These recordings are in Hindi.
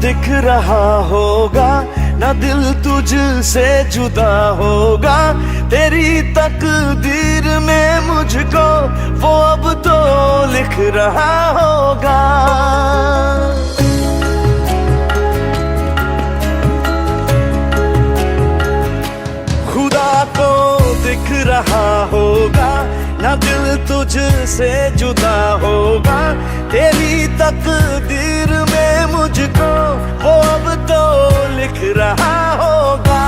दिख रहा होगा, ना दिल तुझसे जुदा होगा। तेरी तकदीर में मुझको वो अब तो लिख रहा होगा। खुदा को दिख रहा होगा, ना दिल तुझसे जुदा होगा। तेरी तकदीर में मुझको वो अब तो लिख रहा होगा।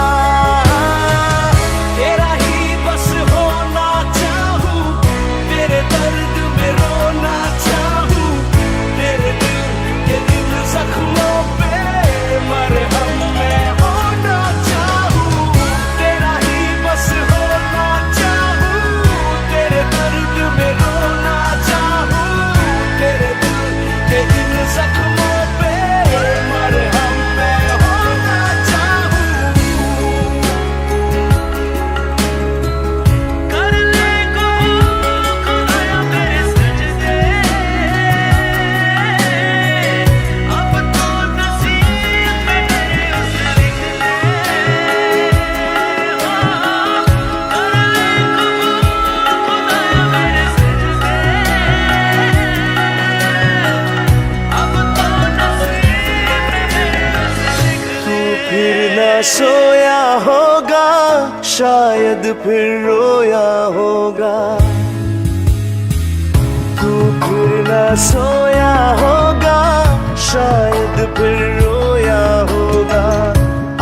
तेरा ही बस होना चाहूं, तेरे दर्द में रोना चाहूं, तेरे दिल के इन जख्मों पे मरहम मैं होना चाहूं। तेरा ही बस होना चाहूं, तेरे दर्द में रोना चाहूं, तेरे दिल के इन जख्मों पे मरहम मैं होना चाहूं। कर ले खुदाया मेरे सजदे, अब तो नसीब में मेरे उसे लिख ले। कर ले खुदाया मेरे सजदे, अब तो नसीब में मेरे उसे लिख ले। तू फिर न सोया होगा, शायद फिर रोया होगा। तू फिर न सोया होगा, शायद फिर रोया होगा।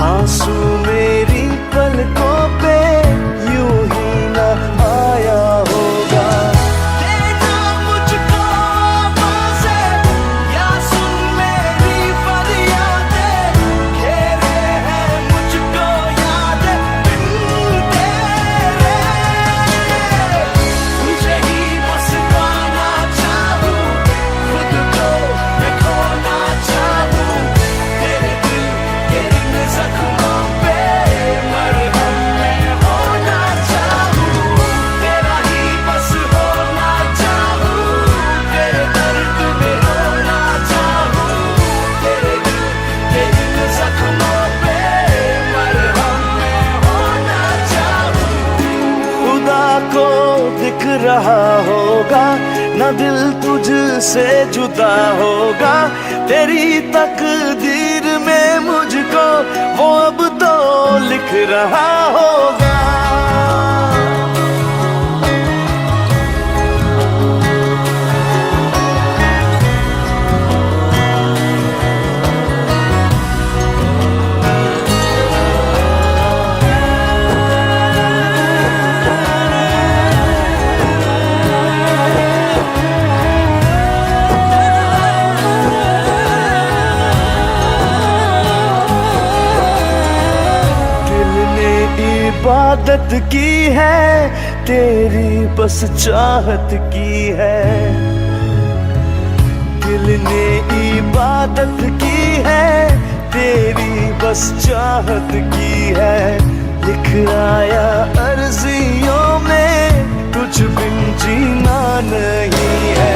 आंसू मेरी पलकों पे यूं ही न आया होगा। देना मुझको आवाज़ें, या सुन मेरी फरियादें। घेरे हैं मुझको यादें बिन तेरे। तुझे ही बस पाना चाहूं, खुद को मैं खोना चाहूं। तेरे दिल के इन जख्मों पे मरहम मैं होना चाहूं। तेरा ही बस होना चाहूं, तेरे दर्द में रोना चाहूं, तेरे दिल के इन जख्मों पे मरहम मैं होना चाहूं। खुदा को दिख रहा होगा, ना दिल तुझसे जुदा होगा। तेरी तकदीर में मुझको वो अब तो लिख रहा होगा। दिल ने इबादत की है, तेरी बस चाहत की है। दिल ने इबादत की है, तेरी बस चाहत की है। लिख आया अर्जियों में तुझ बिन जीना नहीं है।